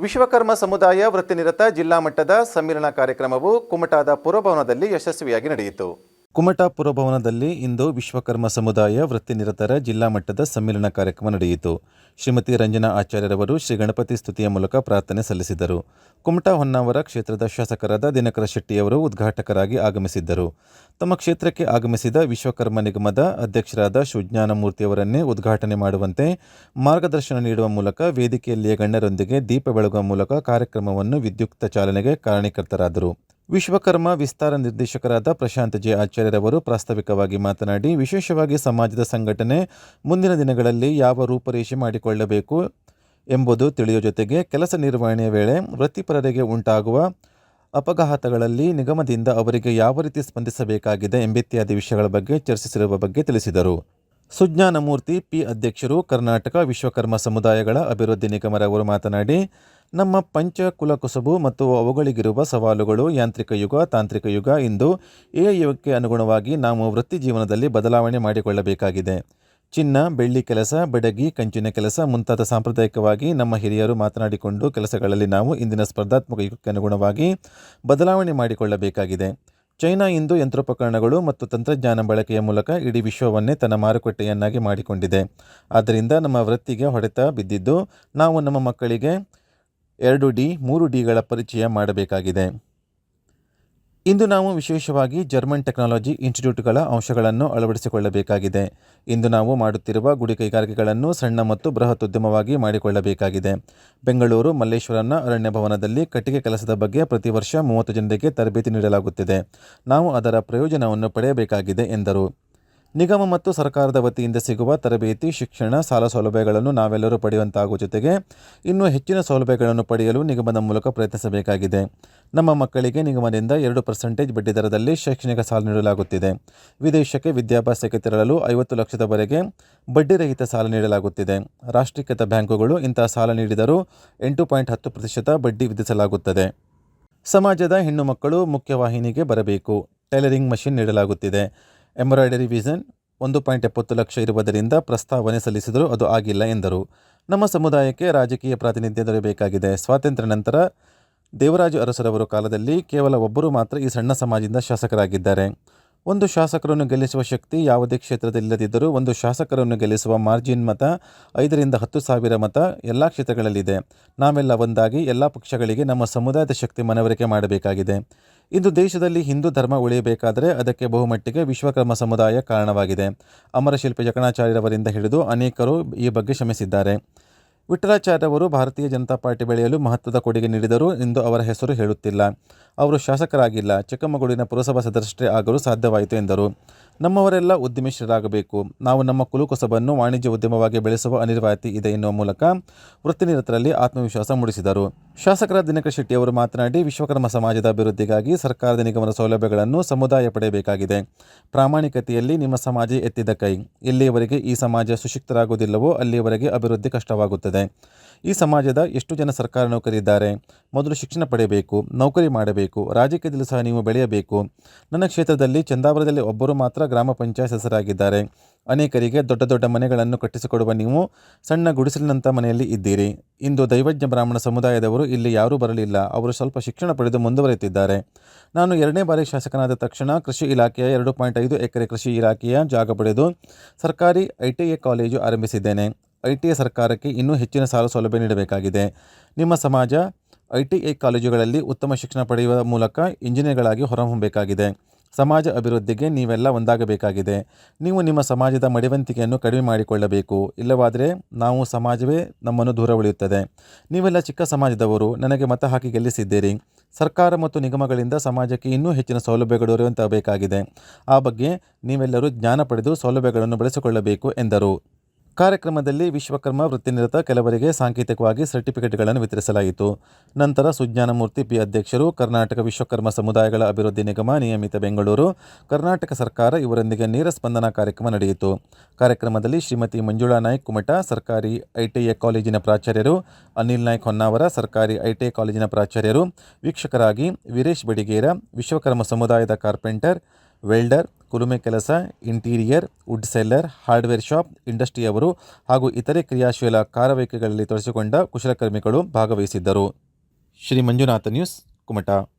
ವಿಶ್ವಕರ್ಮ ಸಮುದಾಯ ವೃತ್ತಿನಿರತ ಜಿಲ್ಲಾ ಮಟ್ಟದ ಸಮ್ಮೇಳನ ಕಾರ್ಯಕ್ರಮವು ಕುಮಟಾದ ಪುರಭವನದಲ್ಲಿ ಯಶಸ್ವಿಯಾಗಿ ನಡೆಯಿತು. ಕುಮಟಾ ಪುರಭವನದಲ್ಲಿ ಇಂದು ವಿಶ್ವಕರ್ಮ ಸಮುದಾಯ ವೃತ್ತಿನಿರತರ ಜಿಲ್ಲಾ ಮಟ್ಟದ ಸಮ್ಮೇಳನ ಕಾರ್ಯಕ್ರಮ ನಡೆಯಿತು. ಶ್ರೀಮತಿ ರಂಜನಾ ಆಚಾರ್ಯರವರು ಶ್ರೀ ಗಣಪತಿ ಸ್ತುತಿಯ ಮೂಲಕ ಪ್ರಾರ್ಥನೆ ಸಲ್ಲಿಸಿದರು. ಕುಮಟಾ ಹೊನ್ನಾವರ ಕ್ಷೇತ್ರದ ಶಾಸಕರಾದ ದಿನಕರ ಶೆಟ್ಟಿಯವರು ಉದ್ಘಾಟಕರಾಗಿ ಆಗಮಿಸಿದ್ದರು. ತಮ್ಮ ಕ್ಷೇತ್ರಕ್ಕೆ ಆಗಮಿಸಿದ ವಿಶ್ವಕರ್ಮ ನಿಗಮದ ಅಧ್ಯಕ್ಷರಾದ ಶಿವಜ್ಞಾನಮೂರ್ತಿಯವರನ್ನೇ ಉದ್ಘಾಟನೆ ಮಾಡುವಂತೆ ಮಾರ್ಗದರ್ಶನ ನೀಡುವ ಮೂಲಕ ವೇದಿಕೆಯಲ್ಲಿಯ ಗಣ್ಯರೊಂದಿಗೆ ದೀಪ ಬೆಳಗುವ ಮೂಲಕ ಕಾರ್ಯಕ್ರಮವನ್ನು ವಿದ್ಯುಕ್ತ ಚಾಲನೆಗೆ ಕಾರಣೀಕರ್ತರಾದರು. ವಿಶ್ವಕರ್ಮ ವಿಸ್ತಾರ ನಿರ್ದೇಶಕರಾದ ಪ್ರಶಾಂತ್ ಜೆ ಆಚಾರ್ಯರವರು ಪ್ರಾಸ್ತಾವಿಕವಾಗಿ ಮಾತನಾಡಿ, ವಿಶೇಷವಾಗಿ ಸಮಾಜದ ಸಂಘಟನೆ ಮುಂದಿನ ದಿನಗಳಲ್ಲಿ ಯಾವ ರೂಪರೇಷೆ ಮಾಡಿಕೊಳ್ಳಬೇಕು ಎಂಬುದು ತಿಳಿಯುವ ಜೊತೆಗೆ ಕೆಲಸ ನಿರ್ವಹಣೆಯ ವೇಳೆ ವೃತ್ತಿಪರರಿಗೆ ಉಂಟಾಗುವ ಅಪಘಾತಗಳಲ್ಲಿ ನಿಗಮದಿಂದ ಅವರಿಗೆ ಯಾವ ರೀತಿ ಸ್ಪಂದಿಸಬೇಕಾಗಿದೆ ಎಂಬಿತ್ಯಾದಿ ವಿಷಯಗಳ ಬಗ್ಗೆ ಚರ್ಚಿಸಿರುವ ಬಗ್ಗೆ ತಿಳಿಸಿದರು. ಸುಜ್ಞಾನಮೂರ್ತಿ ಪಿ ಅಧ್ಯಕ್ಷರು ಕರ್ನಾಟಕ ವಿಶ್ವಕರ್ಮ ಸಮುದಾಯಗಳ ಅಭಿವೃದ್ಧಿ ನಿಗಮರವರು ಮಾತನಾಡಿ, ನಮ್ಮ ಪಂಚ ಕುಲಕುಸಬು ಮತ್ತು ಅವುಗಳಿಗಿರುವ ಸವಾಲುಗಳು ಯಾಂತ್ರಿಕ ಯುಗ, ತಾಂತ್ರಿಕ ಯುಗ. ಇಂದು ಎ ಯುಗಕ್ಕೆ ಅನುಗುಣವಾಗಿ ನಾವು ವೃತ್ತಿ ಜೀವನದಲ್ಲಿ ಬದಲಾವಣೆ ಮಾಡಿಕೊಳ್ಳಬೇಕಾಗಿದೆ. ಚಿನ್ನ, ಬೆಳ್ಳಿ ಕೆಲಸ, ಬಡಗಿ, ಕಂಚಿನ ಕೆಲಸ ಮುಂತಾದ ಸಾಂಪ್ರದಾಯಿಕವಾಗಿ ನಮ್ಮ ಹಿರಿಯರು ಮಾತನಾಡಿಕೊಂಡು ಕೆಲಸಗಳಲ್ಲಿ ನಾವು ಇಂದಿನ ಸ್ಪರ್ಧಾತ್ಮಕ ಯುಗಕ್ಕೆ ಅನುಗುಣವಾಗಿ ಬದಲಾವಣೆ ಮಾಡಿಕೊಳ್ಳಬೇಕಾಗಿದೆ. ಚೈನಾ ಇಂದು ಯಂತ್ರೋಪಕರಣಗಳು ಮತ್ತು ತಂತ್ರಜ್ಞಾನ ಬಳಕೆಯ ಮೂಲಕ ಇಡೀ ವಿಶ್ವವನ್ನೇ ತನ್ನ ಮಾರುಕಟ್ಟೆಯನ್ನಾಗಿ ಮಾಡಿಕೊಂಡಿದೆ. ಆದ್ದರಿಂದ ನಮ್ಮ ವೃತ್ತಿಗೆ ಹೊಡೆತ ಬಿದ್ದಿದ್ದು ನಾವು ನಮ್ಮ ಮಕ್ಕಳಿಗೆ 2D 3Dಗಳ ಪರಿಚಯ ಮಾಡಬೇಕಾಗಿದೆ. ಇಂದು ನಾವು ವಿಶೇಷವಾಗಿ ಜರ್ಮನ್ ಟೆಕ್ನಾಲಜಿ ಇನ್ಸ್ಟಿಟ್ಯೂಟ್ಗಳ ಅಂಶಗಳನ್ನು ಅಳವಡಿಸಿಕೊಳ್ಳಬೇಕಾಗಿದೆ. ಇಂದು ನಾವು ಮಾಡುತ್ತಿರುವ ಗುಡಿ ಕೈಗಾರಿಕೆಗಳನ್ನು ಸಣ್ಣ ಮತ್ತು ಬೃಹತ್ ಉದ್ಯಮವಾಗಿ ಮಾಡಿಕೊಳ್ಳಬೇಕಾಗಿದೆ. ಬೆಂಗಳೂರು ಮಲ್ಲೇಶ್ವರನ ಅರಣ್ಯ ಭವನದಲ್ಲಿ ಕಟ್ಟಿಗೆ ಕೆಲಸದ ಬಗ್ಗೆ ಪ್ರತಿ ವರ್ಷ 30 ಜನರಿಗೆ ತರಬೇತಿ ನೀಡಲಾಗುತ್ತಿದೆ. ನಾವು ಅದರ ಪ್ರಯೋಜನವನ್ನು ಪಡೆಯಬೇಕಾಗಿದೆ ಎಂದರು. ನಿಗಮ ಮತ್ತು ಸರ್ಕಾರದ ವತಿಯಿಂದ ಸಿಗುವ ತರಬೇತಿ, ಶಿಕ್ಷಣ, ಸಾಲ ಸೌಲಭ್ಯಗಳನ್ನು ನಾವೆಲ್ಲರೂ ಪಡೆಯುವಂತಾಗುವ ಜೊತೆಗೆ ಇನ್ನೂ ಹೆಚ್ಚಿನ ಸೌಲಭ್ಯಗಳನ್ನು ಪಡೆಯಲು ನಿಗಮದ ಮೂಲಕ ಪ್ರಯತ್ನಿಸಬೇಕಾಗಿದೆ. ನಮ್ಮ ಮಕ್ಕಳಿಗೆ ನಿಗಮದಿಂದ 2% ಬಡ್ಡಿ ದರದಲ್ಲಿ ಶೈಕ್ಷಣಿಕ ಸಾಲ ನೀಡಲಾಗುತ್ತಿದೆ. ವಿದೇಶಕ್ಕೆ ವಿದ್ಯಾಭ್ಯಾಸಕ್ಕೆ ತೆರಳಲು 50 ಲಕ್ಷದವರೆಗೆ ಬಡ್ಡಿರಹಿತ ಸಾಲ ನೀಡಲಾಗುತ್ತಿದೆ. ರಾಷ್ಟ್ರೀಕೃತ ಬ್ಯಾಂಕುಗಳು ಇಂತಹ ಸಾಲ ನೀಡಿದರೂ 8.10% ಬಡ್ಡಿ ವಿಧಿಸಲಾಗುತ್ತದೆ. ಸಮಾಜದ ಹೆಣ್ಣು ಮಕ್ಕಳು ಮುಖ್ಯವಾಹಿನಿಗೆ ಬರಬೇಕು. ಟೈಲರಿಂಗ್ ಮಷಿನ್ ನೀಡಲಾಗುತ್ತಿದೆ. ಎಂಬ್ರಾಯ್ಡರಿ ವಿಷನ್ 1.70 ಲಕ್ಷ ಇರುವುದರಿಂದ ಪ್ರಸ್ತಾವನೆ ಸಲ್ಲಿಸಿದರೂ ಅದು ಆಗಿಲ್ಲ ಎಂದರು. ನಮ್ಮ ಸಮುದಾಯಕ್ಕೆ ರಾಜಕೀಯ ಪ್ರಾತಿನಿಧ್ಯ ದೊರೆಯಬೇಕಾಗಿದೆ. ಸ್ವಾತಂತ್ರ್ಯ ನಂತರ ದೇವರಾಜು ಅರಸರವರ ಕಾಲದಲ್ಲಿ ಕೇವಲ ಒಬ್ಬರು ಮಾತ್ರ ಈ ಸಣ್ಣ ಸಮಾಜದಿಂದ ಶಾಸಕರಾಗಿದ್ದಾರೆ. ಒಂದು ಶಾಸಕರನ್ನು ಗೆಲ್ಲಿಸುವ ಶಕ್ತಿ ಯಾವುದೇ ಕ್ಷೇತ್ರದಲ್ಲಿಲ್ಲದಿದ್ದರೂ ಒಂದು ಶಾಸಕರನ್ನು ಗೆಲ್ಲಿಸುವ ಮಾರ್ಜಿನ್ ಮತ 5ರಿಂದ 10 ಸಾವಿರ ಮತ ಎಲ್ಲ ಕ್ಷೇತ್ರಗಳಲ್ಲಿದೆ. ನಾವೆಲ್ಲ ಒಂದಾಗಿ ಎಲ್ಲ ಪಕ್ಷಗಳಿಗೆ ನಮ್ಮ ಸಮುದಾಯದ ಶಕ್ತಿ ಮನವರಿಕೆ ಮಾಡಬೇಕಾಗಿದೆ. ಇಂದು ದೇಶದಲ್ಲಿ ಹಿಂದೂ ಧರ್ಮ ಉಳಿಯಬೇಕಾದರೆ ಅದಕ್ಕೆ ಬಹುಮಟ್ಟಿಗೆ ವಿಶ್ವಕರ್ಮ ಸಮುದಾಯ ಕಾರಣವಾಗಿದೆ. ಅಮರಶಿಲ್ಪಿ ಜಕಣಾಚಾರ್ಯರವರಿಂದ ಹಿಡಿದು ಅನೇಕರು ಈ ಬಗ್ಗೆ ಶ್ರಮಿಸಿದ್ದಾರೆ. ವಿಠಲಾಚಾರ್ಯರವರು ಭಾರತೀಯ ಜನತಾ ಪಾರ್ಟಿ ಬೆಳೆಯಲು ಮಹತ್ವದ ಕೊಡುಗೆ ನೀಡಿದರೂ ಇಂದು ಅವರ ಹೆಸರು ಹೇಳುತ್ತಿಲ್ಲ. ಅವರು ಶಾಸಕರಾಗಿಲ್ಲ, ಚಿಕ್ಕಮಗಳೂರಿನ ಪುರಸಭಾ ಸದಸ್ಯರೇ ಆಗಲು ಸಾಧ್ಯವಾಯಿತು ಎಂದರು. ನಮ್ಮವರೆಲ್ಲ ಉದ್ಯಮಿಶರಾಗಬೇಕು. ನಾವು ನಮ್ಮ ಕುಲಕುಸಬನ್ನು ವಾಣಿಜ್ಯ ಉದ್ಯಮವಾಗಿ ಬೆಳೆಸುವ ಅನಿವಾರ್ಯತೆ ಇದೆ ಎನ್ನುವ ಮೂಲಕ ವೃತ್ತಿನಿರತರಲ್ಲಿ ಆತ್ಮವಿಶ್ವಾಸ ಮೂಡಿಸಿದರು. ಶಾಸಕರ ದಿನಕರ ಶೆಟ್ಟಿಯವರು ಮಾತನಾಡಿ, ವಿಶ್ವಕರ್ಮ ಸಮಾಜದ ಅಭಿವೃದ್ಧಿಗಾಗಿ ಸರ್ಕಾರದ ನಿಗಮದ ಸೌಲಭ್ಯಗಳನ್ನು ಸಮುದಾಯ ಪಡೆಯಬೇಕಾಗಿದೆ. ಪ್ರಾಮಾಣಿಕತೆಯಲ್ಲಿ ನಿಮ್ಮ ಸಮಾಜ ಎತ್ತಿದ ಕೈ. ಎಲ್ಲಿಯವರೆಗೆ ಈ ಸಮಾಜ ಸುಶಿಕ್ತರಾಗುವುದಿಲ್ಲವೋ ಅಲ್ಲಿಯವರೆಗೆ ಅಭಿವೃದ್ಧಿ ಕಷ್ಟವಾಗುತ್ತದೆ. ಈ ಸಮಾಜದ ಎಷ್ಟು ಜನ ಸರ್ಕಾರ ನೌಕರಿದ್ದಾರೆ? ಮೊದಲು ಶಿಕ್ಷಣ ಪಡೆಯಬೇಕು, ನೌಕರಿ ಮಾಡಬೇಕು, ರಾಜಕೀಯದಲ್ಲೂ ಸಹ ನೀವು ಬೆಳೆಯಬೇಕು. ನನ್ನ ಕ್ಷೇತ್ರದಲ್ಲಿ ಚಂದಾವರದಲ್ಲಿ ಒಬ್ಬರು ಮಾತ್ರ ಗ್ರಾಮ ಪಂಚಾಯತ್ ಸದಸ್ಯರಾಗಿದ್ದಾರೆ. ಅನೇಕರಿಗೆ ದೊಡ್ಡ ದೊಡ್ಡ ಮನೆಗಳನ್ನು ಕಟ್ಟಿಸಿಕೊಡುವ ನೀವು ಸಣ್ಣ ಗುಡಿಸಲಿನಂಥ ಮನೆಯಲ್ಲಿ ಇದ್ದೀರಿ. ಇಂದು ದೈವಜ್ಞ ಬ್ರಾಹ್ಮಣ ಸಮುದಾಯದವರು ಇಲ್ಲಿ ಯಾರೂ ಬರಲಿಲ್ಲ. ಅವರು ಸ್ವಲ್ಪ ಶಿಕ್ಷಣ ಪಡೆದು ಮುಂದುವರೆಯುತ್ತಿದ್ದಾರೆ. ನಾನು 2ನೇ ಬಾರಿ ಶಾಸಕನಾದ ತಕ್ಷಣ ಕೃಷಿ ಇಲಾಖೆಯ 2.5 ಎಕರೆ ಕೃಷಿ ಇಲಾಖೆಯ ಜಾಗ ಪಡೆದು ಸರ್ಕಾರಿ ITI ಕಾಲೇಜು ಆರಂಭಿಸಿದ್ದೇನೆ. ITI ಸರ್ಕಾರಕ್ಕೆ ಇನ್ನೂ ಹೆಚ್ಚಿನ ಸಾಲ ಸೌಲಭ್ಯ ನೀಡಬೇಕಾಗಿದೆ. ನಿಮ್ಮ ಸಮಾಜ ITI ಕಾಲೇಜುಗಳಲ್ಲಿ ಉತ್ತಮ ಶಿಕ್ಷಣ ಪಡೆಯುವ ಮೂಲಕ ಇಂಜಿನಿಯರ್ಗಳಾಗಿ ಹೊರಹೊಮ್ಮಬೇಕಾಗಿದೆ. ಸಮಾಜ ಅಭಿವೃದ್ಧಿಗೆ ನೀವೆಲ್ಲ ಒಂದಾಗಬೇಕಾಗಿದೆ. ನೀವು ನಿಮ್ಮ ಸಮಾಜದ ಮಡಿವಂತಿಕೆಯನ್ನು ಕಡಿಮೆ ಮಾಡಿಕೊಳ್ಳಬೇಕು. ಇಲ್ಲವಾದರೆ ನಾವು ಸಮಾಜವೇ ನಮ್ಮನ್ನು ದೂರ ಉಳಿಯುತ್ತದೆ. ನೀವೆಲ್ಲ ಚಿಕ್ಕ ಸಮಾಜದವರು, ನನಗೆ ಮತ ಹಾಕಿ ಗೆಲ್ಲಿಸಿದ್ದೀರಿ. ಸರ್ಕಾರ ಮತ್ತು ನಿಗಮಗಳಿಂದ ಸಮಾಜಕ್ಕೆ ಇನ್ನೂ ಹೆಚ್ಚಿನ ಸೌಲಭ್ಯಗಳು ದೊರೆಯುವಂತಾಗಬೇಕಾಗಿದೆ. ಆ ಬಗ್ಗೆ ನೀವೆಲ್ಲರೂ ಜ್ಞಾನ ಪಡೆದು ಸೌಲಭ್ಯಗಳನ್ನು ಬಳಸಿಕೊಳ್ಳಬೇಕು ಎಂದರು. ಕಾರ್ಯಕ್ರಮದಲ್ಲಿ ವಿಶ್ವಕರ್ಮ ವೃತ್ತಿನಿರತ ಕೆಲವರಿಗೆ ಸಾಂಕೇತಿಕವಾಗಿ ಸರ್ಟಿಫಿಕೇಟ್ಗಳನ್ನು ವಿತರಿಸಲಾಯಿತು. ನಂತರ ಸುಜ್ಞಾನಮೂರ್ತಿ ಪಿ ಅಧ್ಯಕ್ಷರು, ಕರ್ನಾಟಕ ವಿಶ್ವಕರ್ಮ ಸಮುದಾಯಗಳ ಅಭಿವೃದ್ಧಿ ನಿಗಮ ನಿಯಮಿತ ಬೆಂಗಳೂರು, ಕರ್ನಾಟಕ ಸರ್ಕಾರ ಇವರೊಂದಿಗೆ ನೇರ ಸ್ಪಂದನಾ ಕಾರ್ಯಕ್ರಮ ನಡೆಯಿತು. ಕಾರ್ಯಕ್ರಮದಲ್ಲಿ ಶ್ರೀಮತಿ ಮಂಜುಳಾ ನಾಯ್ಕ್ ಕುಮಟಾ, ಸರ್ಕಾರಿ ITI ಕಾಲೇಜಿನ ಪ್ರಾಚಾರ್ಯರು, ಅನಿಲ್ ನಾಯ್ಕ್ ಹೊನ್ನಾವರ, ಸರ್ಕಾರಿ ITI ಕಾಲೇಜಿನ ಪ್ರಾಚಾರ್ಯರು, ವೀಕ್ಷಕರಾಗಿ ವೀರೇಶ್ ಬಡಿಗೇರ, ವಿಶ್ವಕರ್ಮ ಸಮುದಾಯದ ಕಾರ್ಪೆಂಟರ್, ವೆಲ್ಡರ್, ಕುಲುಮೆ ಕೆಲಸ, interior, wood seller, hardware shop, ಇಂಡಸ್ಟ್ರಿಯವರು ಹಾಗೂ ಇತರೆ ಕ್ರಿಯಾಶೀಲ ಕಾರ್ಯವೈಖರಿಗಳಲ್ಲಿ ತೊಡಗಿಸಿಕೊಂಡ ಕುಶಲಕರ್ಮಿಗಳು ಭಾಗವಹಿಸಿದ್ದರು. ಶ್ರೀ ಮಂಜುನಾಥ ನ್ಯೂಸ್, ಕುಮಟಾ.